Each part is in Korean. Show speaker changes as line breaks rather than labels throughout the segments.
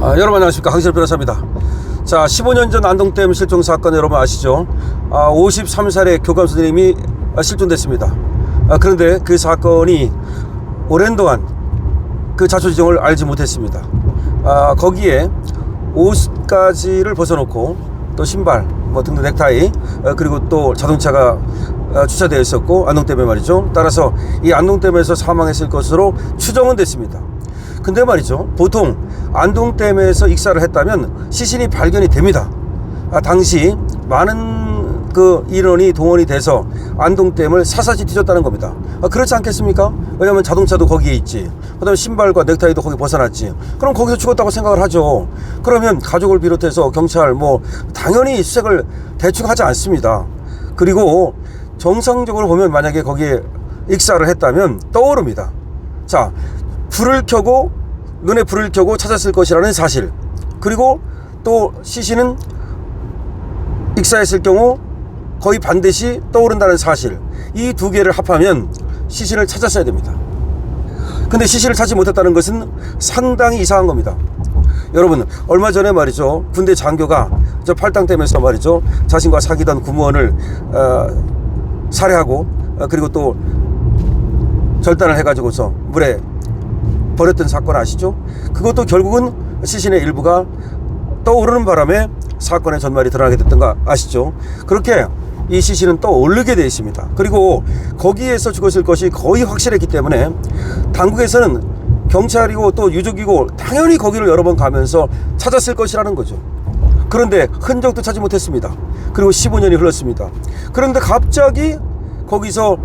여러분 안녕하십니까, 강신일 변호사입니다. 자, 15년 전 안동댐 실종 사건 여러분 아시죠? 53살의 교감 선생님이 실종됐습니다. 그런데 그 사건이 오랜 동안 그 자초지종을 알지 못했습니다. 거기에 옷가지를 벗어놓고 또 신발 등등 넥타이, 그리고 또 자동차가 주차되어 있었고, 안동댐에 말이죠. 따라서 이 안동댐에서 사망했을 것으로 추정은 됐습니다. 근데 말이죠, 보통 안동댐에서 익사를 했다면 시신이 발견이 됩니다. 당시 많은 그 인원이 동원이 돼서 안동댐을 샅샅이 뒤졌다는 겁니다. 그렇지 않겠습니까? 왜냐면 자동차도 거기에 있지, 그 다음에 신발과 넥타이도 거기 벗어났지. 그럼 거기서 죽었다고 생각을 하죠. 그러면 가족을 비롯해서 경찰 당연히 수색을 대충 하지 않습니다. 그리고 정상적으로 보면 만약에 거기에 익사를 했다면 떠오릅니다. 자, 눈에 불을 켜고 찾았을 것이라는 사실, 그리고 또 시신은 익사했을 경우 거의 반드시 떠오른다는 사실, 이 두 개를 합하면 시신을 찾았어야 됩니다. 근데 시신을 찾지 못했다는 것은 상당히 이상한 겁니다. 여러분, 얼마 전에 말이죠, 군대 장교가 저 팔당댐에서 말이죠, 자신과 사귀던 구무원을 살해하고 그리고 또 절단을 해가지고서 물에 버렸던 사건 아시죠? 그것도 결국은 시신의 일부가 떠오르는 바람에 사건의 전말이 드러나게 됐던 거 아시죠? 그렇게 이 시신은 떠오르게 되어 있습니다. 그리고 거기에서 죽었을 것이 거의 확실했기 때문에 당국에서는 경찰이고 또 유족이고 당연히 거기를 여러 번 가면서 찾았을 것이라는 거죠. 그런데 흔적도 찾지 못했습니다. 그리고 15년이 흘렀습니다. 그런데 갑자기 거기서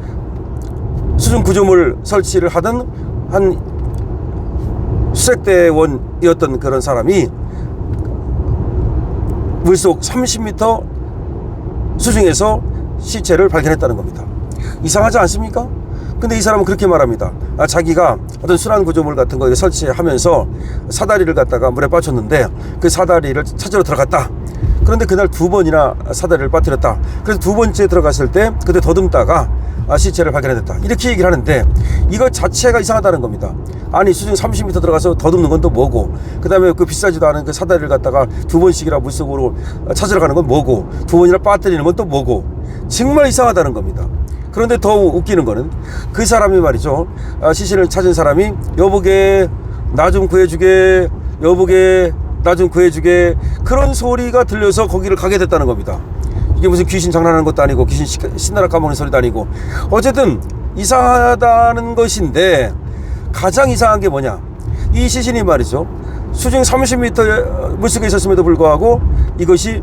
수중 구조물 설치를 하던 한 수색대원이었던 그런 사람이 물속 30m 수중에서 시체를 발견했다는 겁니다. 이상하지 않습니까? 근데 이 사람은 그렇게 말합니다. 자기가 어떤 순환 구조물 같은 거 설치하면서 사다리를 갖다가 물에 빠졌는데 그 사다리를 찾으러 들어갔다. 그런데 그날 2번이나 사다리를 빠뜨렸다. 그래서 2번째 들어갔을 때 그때 더듬다가 시체를 발견했다. 이렇게 얘기를 하는데 이거 자체가 이상하다는 겁니다. 아니, 수중 30m 들어가서 더듬는 건 또 뭐고, 그 다음에 그 비싸지도 않은 그 사다리를 갖다가 2번씩이나 물속으로 찾으러 가는 건 뭐고, 2번이나 빠뜨리는 건 또 뭐고, 정말 이상하다는 겁니다. 그런데 더 웃기는 거는 그 사람이 말이죠, 시신을 찾은 사람이 여보게 나 좀 구해주게, 여보게 나 좀 구해주게, 그런 소리가 들려서 거기를 가게 됐다는 겁니다. 이게 무슨 귀신 장난하는 것도 아니고 귀신 신나라 까먹는 소리도 아니고, 어쨌든 이상하다는 것인데, 가장 이상한 게 뭐냐, 이 시신이 말이죠, 수중 30m 물속에 있었음에도 불구하고 이것이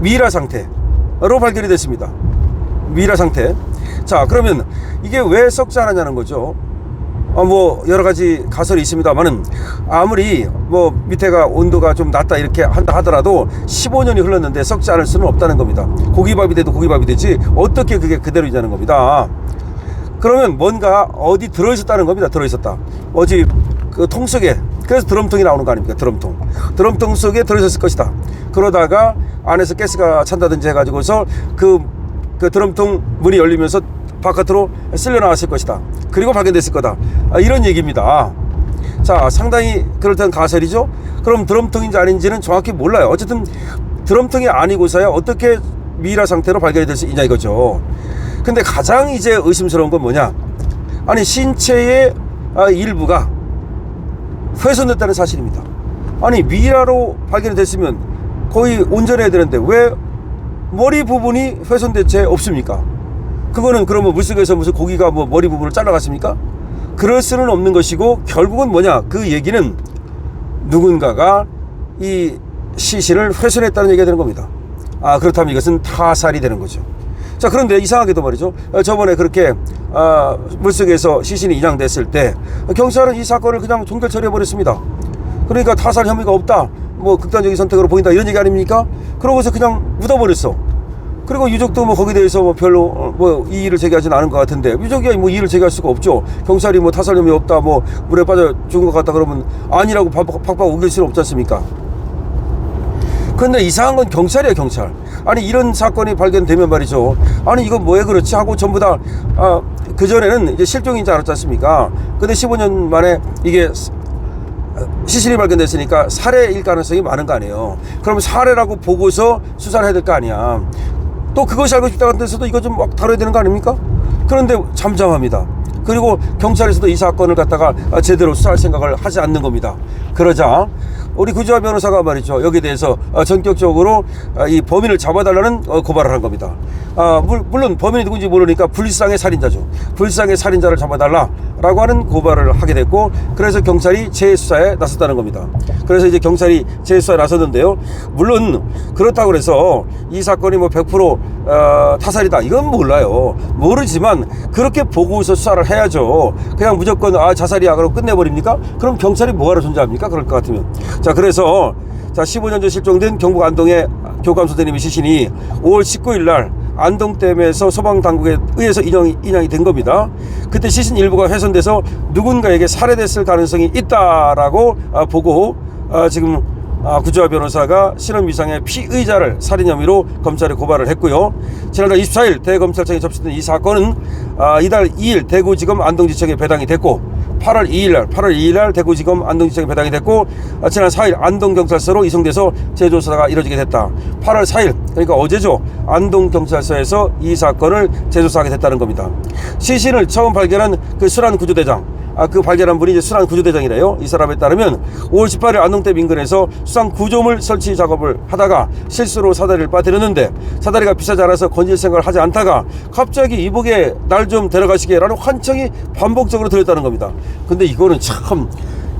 미라 상태로 발견이 됐습니다. 미라 상태. 자, 그러면 이게 왜 썩지 않았냐는 거죠. 여러 가지 가설이 있습니다만은, 아무리 밑에가 온도가 좀 낮다 이렇게 한다 하더라도 15년이 흘렀는데 썩지 않을 수는 없다는 겁니다. 고기밥이 돼도 고기밥이 되지 어떻게 그게 그대로 있냐는 겁니다. 그러면 뭔가 어디 들어있었다는 겁니다. 들어있었다. 어디 그 통 속에, 그래서 드럼통이 나오는 거 아닙니까? 드럼통 속에 들어있었을 것이다. 그러다가 안에서 가스가 찬다든지 해가지고서 그 드럼통 문이 열리면서 바깥으로 쓸려 나왔을 것이다. 그리고 발견됐을 거다. 이런 얘기입니다. 자, 상당히 그렇다는 가설이죠. 그럼 드럼통인지 아닌지는 정확히 몰라요. 어쨌든 드럼통이 아니고서야 어떻게 미라 상태로 발견이 될 수 있냐 이거죠. 근데 가장 이제 의심스러운 건 뭐냐, 아니, 신체의 일부가 훼손됐다는 사실입니다. 아니, 미라로 발견이 됐으면 거의 온전해야 되는데 왜 머리 부분이 훼손된 채 없습니까? 그거는 그러면 물속에서 무슨 고기가 머리 부분을 잘라갔습니까? 그럴 수는 없는 것이고, 결국은 뭐냐, 그 얘기는 누군가가 이 시신을 훼손했다는 얘기가 되는 겁니다. 그렇다면 이것은 타살이 되는 거죠. 자, 그런데 이상하게도 말이죠, 저번에 그렇게 물속에서 시신이 인양됐을 때 경찰은 이 사건을 그냥 종결 처리해버렸습니다. 그러니까 타살 혐의가 없다, 극단적인 선택으로 보인다, 이런 얘기 아닙니까? 그러고서 그냥 묻어버렸어. 그리고 유족도 거기에 대해서 별로 이의를 제기하지는 않은 것 같은데, 유족이 이의를 제기할 수가 없죠. 경찰이 타살 혐의 없다, 물에 빠져 죽은 것 같다 그러면 아니라고 팍팍 우길 수는 없지 않습니까? 근데 이상한 건 경찰이에요, 경찰. 아니, 이런 사건이 발견되면 말이죠, 아니 이거 왜 그렇지 하고 전부 다 그전에는 이제 실종인 줄 알았지 않습니까? 근데 15년 만에 이게 시신이 발견됐으니까 살해일 가능성이 많은 거 아니에요. 그럼 살해라고 보고서 수사를 해야 될 거 아니야. 또 그것이 알고 싶다 같아서도 이거 좀 막 다뤄야 되는 거 아닙니까? 그런데 잠잠합니다. 그리고 경찰에서도 이 사건을 갖다가 제대로 수사할 생각을 하지 않는 겁니다. 그러자 우리 구지화 변호사가 말이죠, 여기에 대해서 전격적으로 이 범인을 잡아달라는 고발을 한 겁니다. 물론 범인이 누군지 모르니까 불상의 살인자죠. 불상의 살인자를 잡아달라라고 하는 고발을 하게 됐고, 그래서 경찰이 재수사에 나섰다는 겁니다. 그래서 이제 경찰이 재수사에 나섰는데요, 물론 그렇다고 해서 이 사건이 뭐 100% 타살이다 이건 몰라요. 모르지만 그렇게 보고서 수사를 해야죠. 그냥 무조건 자살이야 그러고 끝내버립니까? 그럼 경찰이 뭐하러 존재합니까? 그럴 것 같으면. 자, 그래서 15년 전 실종된 경북 안동의 교감 선생님의 시신이 5월 19일 날 안동댐에서 소방당국에 의해서 인양이 된 겁니다. 그때 시신 일부가 훼손돼서 누군가에게 살해됐을 가능성이 있다라고 보고 지금 구지화 변호사가 실형미상의 피의자를 살인 혐의로 검찰에 고발을 했고요. 지난달 24일 대검찰청에 접수된 이 사건은 이달 2일 대구지검 안동지청에 배당이 됐고, 8월 2일 날 대구지검 안동지청에 배당이 됐고, 지난 4일 안동경찰서로 이송돼서 재조사가 이뤄지게 됐다. 8월 4일, 그러니까 어제죠, 안동경찰서에서 이 사건을 재조사하게 됐다는 겁니다. 시신을 처음 발견한 그 수란구조대장, 그 발견한 분이 이제 수란구조대장이래요. 이 사람에 따르면 5월 18일 안동댐 인근에서 수상구조물 설치 작업을 하다가 실수로 사다리를 빠뜨렸는데, 사다리가 비싸지 않아서 건질 생각을 하지 않다가 갑자기 이복에 날 좀 데려가시게 라는 환청이 반복적으로 들렸다는 겁니다. 근데 이거는 참,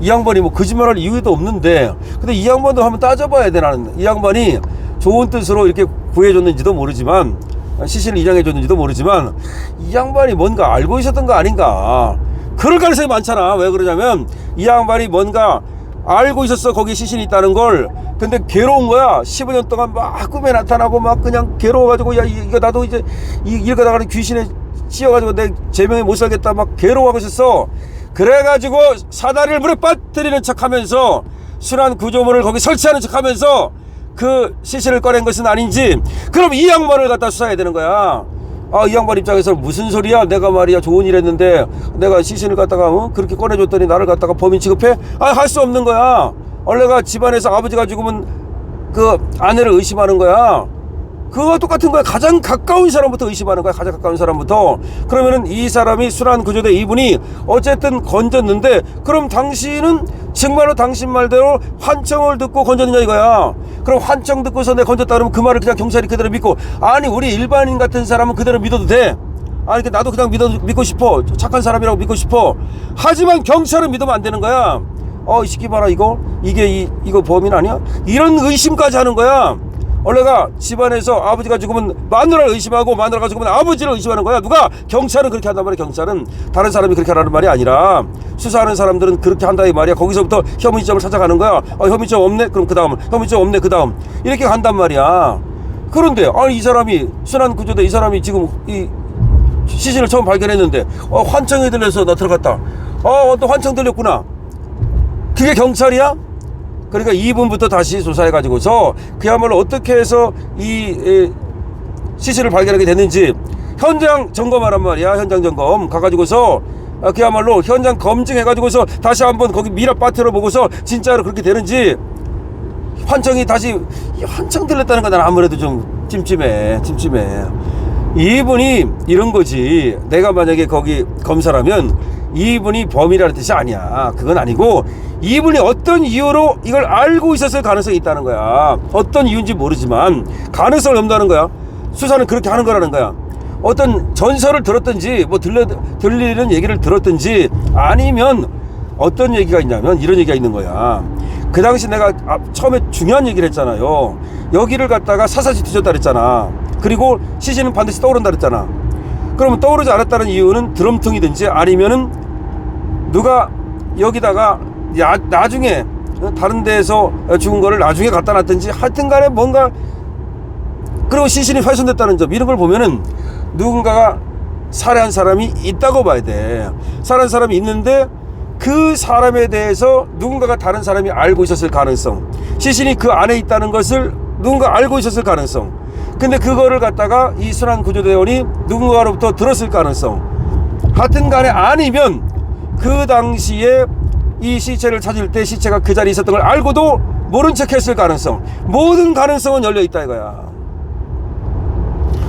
이 양반이 뭐 거짓말할 이유도 없는데, 근데 이 양반도 한번 따져봐야 돼. 나는 이 양반이 좋은 뜻으로 이렇게 구해줬는지도 모르지만, 시신을 인양해줬는지도 모르지만, 이 양반이 뭔가 알고 있었던 거 아닌가. 그럴 가능성이 많잖아. 왜 그러냐면 이 양반이 뭔가 알고 있었어, 거기 시신이 있다는 걸. 근데 괴로운 거야. 15년 동안 막 꿈에 나타나고 막 그냥 괴로워가지고, 야 이거 나도 이제 일 가다가 귀신에 씌어가지고 내 제명에 못 살겠다 막 괴로워하고 있었어. 그래가지고 사다리를 물에 빠뜨리는 척하면서 순환구조물을 거기 설치하는 척하면서 그 시신을 꺼낸 것은 아닌지, 그럼 이 양반을 갖다 수사해야 되는 거야. 이 양반 입장에서 무슨 소리야, 내가 말이야 좋은 일 했는데 내가 시신을 갖다가 그렇게 꺼내줬더니 나를 갖다가 범인 취급해? 할 수 없는 거야. 원래가 집안에서 아버지가 죽으면 그 아내를 의심하는 거야. 그거와 똑같은 거야. 가장 가까운 사람부터 의심하는 거야. 가장 가까운 사람부터. 그러면은 이 사람이 순환구조대 이분이 어쨌든 건졌는데, 그럼 당신은 정말로 당신 말대로 환청을 듣고 건졌느냐 이거야. 그럼 환청 듣고서 내가 건졌다 그러면 그 말을 그냥 경찰이 그대로 믿고, 아니 우리 일반인 같은 사람은 그대로 믿어도 돼. 나도 그냥 믿고 싶어. 착한 사람이라고 믿고 싶어. 하지만 경찰은 믿으면 안 되는 거야. 이 새끼 봐라, 이거 범인 아니야? 이런 의심까지 하는 거야. 원래가 집안에서 아버지가 죽으면 마누라를 의심하고, 마누라가 죽으면 아버지를 의심하는 거야. 누가? 경찰은 그렇게 한단 말이야. 경찰은 다른 사람이 그렇게 하라는 말이 아니라 수사하는 사람들은 그렇게 한다 이 말이야. 거기서부터 혐의점을 찾아가는 거야. 혐의점 없네? 그럼 그 다음. 혐의점 없네? 그 다음. 이렇게 간단 말이야. 그런데 이 사람이 순환구조대 이 사람이 지금 이 시신을 처음 발견했는데 환청이 들려서 나 들어갔다. 또 환청 들렸구나. 그게 경찰이야? 그러니까 2분부터 다시 조사해가지고서 그야말로 어떻게 해서 이 시신을 발견하게 됐는지 현장 점검하란 말이야. 현장 점검 가가지고서 그야말로 현장 검증해가지고서 다시 한번 거기 미라 빠트려 보고서 진짜로 그렇게 되는지. 환청이 다시 환청 들렸다는 건 난 아무래도 좀 찜찜해. 이분이 이런 거지. 내가 만약에 거기 검사라면 이분이 범인이라는 뜻이 아니야. 그건 아니고 이분이 어떤 이유로 이걸 알고 있었을 가능성이 있다는 거야. 어떤 이유인지 모르지만 가능성을 염두하는 거야. 수사는 그렇게 하는 거라는 거야. 어떤 전설을 들었든지 뭐 들리는 얘기를 들었든지, 아니면 어떤 얘기가 있냐면 이런 얘기가 있는 거야. 그 당시 내가 처음에 중요한 얘기를 했잖아요. 여기를 갖다가 사사시 뒤졌다 그랬잖아. 그리고 시신은 반드시 떠오른다 그랬잖아. 그러면 떠오르지 않았다는 이유는 드럼통이든지 아니면은 누가 여기다가 나중에 다른 데에서 죽은 거를 나중에 갖다 놨든지 하여튼 간에 뭔가, 그리고 시신이 훼손됐다는 점, 이런 걸 보면은 누군가가 살해한 사람이 있다고 봐야 돼. 살해한 사람이 있는데 그 사람에 대해서 누군가가 다른 사람이 알고 있었을 가능성, 시신이 그 안에 있다는 것을 누군가 알고 있었을 가능성, 근데 그거를 갖다가 이 순환구조대원이 누군가로부터 들었을 가능성, 하여튼 간에 아니면 그 당시에 이 시체를 찾을 때 시체가 그 자리에 있었던 걸 알고도 모른 척 했을 가능성, 모든 가능성은 열려있다 이거야.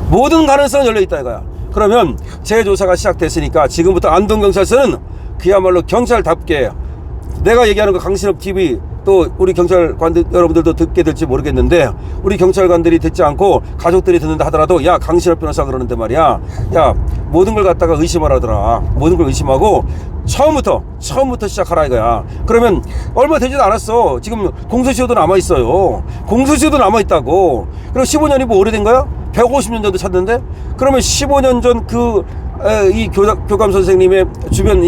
모든 가능성은 열려있다 이거야. 그러면 재조사가 시작됐으니까 지금부터 안동경찰서는 그야말로 경찰답게, 내가 얘기하는 거 강신업TV 또 우리 경찰관들 여러분들도 듣게 될지 모르겠는데, 우리 경찰관들이 듣지 않고 가족들이 듣는다 하더라도, 야, 강신업 변호사 그러는데 말이야, 야, 모든 걸 갖다가 의심하라더라. 모든 걸 의심하고 처음부터 시작하라 이거야. 그러면 얼마 되지도 않았어. 지금 공소시효도 남아있어요. 공소시효도 남아있다고. 그리고 15년이 뭐 오래된 거야? 150년 전도 찾는데? 그러면 15년 전 이 교감 선생님의 주변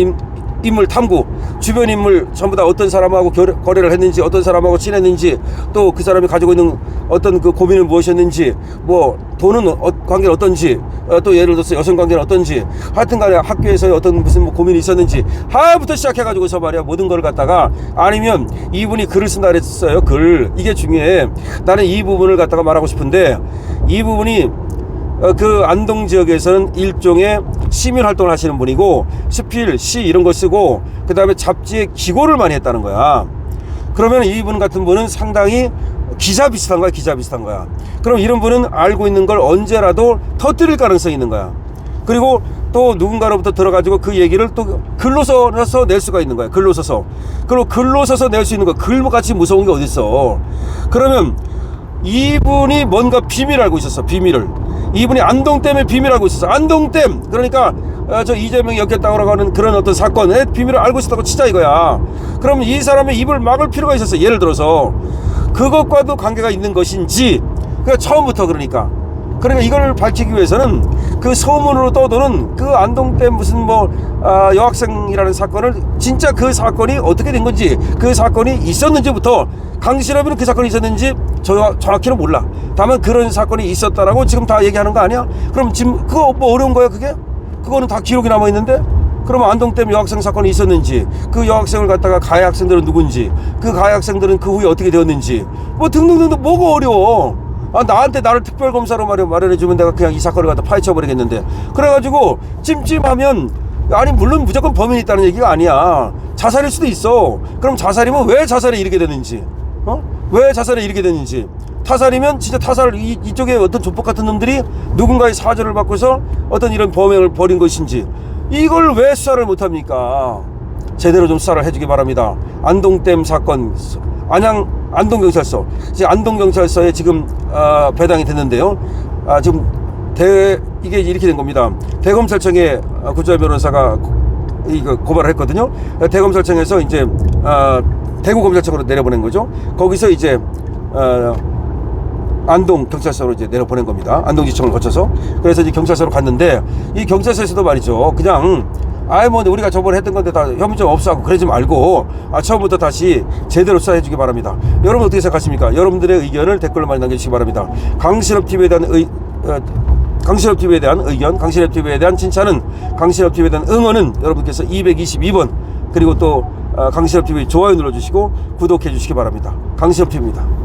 인물 탐구, 주변 인물 전부 다 어떤 사람하고 거래를 했는지, 어떤 사람하고 친했는지, 또 그 사람이 가지고 있는 어떤 그 고민은 무엇이었는지, 뭐 돈은 관계는 어떤지, 또 예를 들어서 여성 관계는 어떤지, 하여튼 간에 학교에서 어떤 무슨 뭐 고민이 있었는지 하부터 시작해가지고서 말이야, 모든 걸 갖다가, 아니면 이분이 글을 쓴다 그랬어요. 글, 이게 중요해. 나는 이 부분을 갖다가 말하고 싶은데, 이 부분이 그 안동 지역에서는 일종의 시민 활동을 하시는 분이고, 스필, 시 이런 거 쓰고, 그 다음에 잡지에 기고를 많이 했다는 거야. 그러면 이분 같은 분은 상당히 기자 비슷한 거야. 기자 비슷한 거야. 그럼 이런 분은 알고 있는 걸 언제라도 터뜨릴 가능성이 있는 거야. 그리고 또 누군가로부터 들어가지고 그 얘기를 또 글로 써서 낼 수가 있는 거야. 글로 써서. 그리고 글로 써서 낼 수 있는 거, 글같이 무서운 게 어딨어. 그러면 이분이 뭔가 비밀을 알고 있었어. 비밀을. 이분이 안동댐의 비밀을 알고 있었어. 안동댐, 그러니까 저 이재명이 엮였다고 하는 그런 어떤 사건의 비밀을 알고 있었다고 치자 이거야. 그럼 이 사람의 입을 막을 필요가 있었어. 예를 들어서 그것과도 관계가 있는 것인지. 그러니까 처음부터, 그러니까 이걸 밝히기 위해서는 그 소문으로 떠도는 그 안동댐 무슨 뭐 여학생이라는 사건을, 진짜 그 사건이 어떻게 된 건지, 그 사건이 있었는지부터, 강신업이는 그 사건이 있었는지 정확히는 몰라. 다만 그런 사건이 있었다라고 지금 다 얘기하는 거 아니야? 그럼 지금 그거 뭐 어려운 거야 그게? 그거는 다 기록이 남아있는데? 그러면 안동댐 여학생 사건이 있었는지, 그 여학생을 갖다가 가해 학생들은 누군지, 그 가해 학생들은 그 후에 어떻게 되었는지, 뭐 등등등등, 뭐가 어려워. 나한테 나를 특별검사로 마련해주면 내가 그냥 이 사건을 갖다 파헤쳐버리겠는데. 그래가지고 찜찜하면, 아니 물론 무조건 범인이 있다는 얘기가 아니야. 자살일 수도 있어. 그럼 자살이면 왜 자살에 이르게 되는지, 왜 자살에 이르게 되는지. 타살이면 진짜 타살을 이쪽에 어떤 조폭 같은 놈들이 누군가의 사절을 받고서 어떤 이런 범행을 벌인 것인지, 이걸 왜 수사를 못합니까? 제대로 좀 수사를 해주기 바랍니다. 안동댐 사건, 안동경찰서, 이제 안동경찰서에 지금 배당이 됐는데요. 지금 이게 이렇게 된 겁니다. 대검찰청에 구조열 변호사가 이거 고발을 했거든요. 대검찰청에서 이제 대구검찰청으로 내려보낸 거죠. 거기서 이제 안동경찰서로 이제 내려보낸 겁니다. 안동지청을 거쳐서. 그래서 이제 경찰서로 갔는데, 이 경찰서에서도 말이죠, 그냥 뭐 우리가 저번에 했던 건데 다 혐의점 없어하고 그러지 말고 처음부터 다시 제대로 수사해 주기 바랍니다. 여러분 어떻게 생각하십니까? 여러분들의 의견을 댓글로 많이 남겨주시기 바랍니다. 강신업TV에 대한 강신업TV에 대한 의견, 강신업TV에 대한 칭찬은, 강신업TV에 대한 응원은 여러분께서 222번, 그리고 또 강신업TV 좋아요 눌러주시고 구독해 주시기 바랍니다. 강신업TV입니다.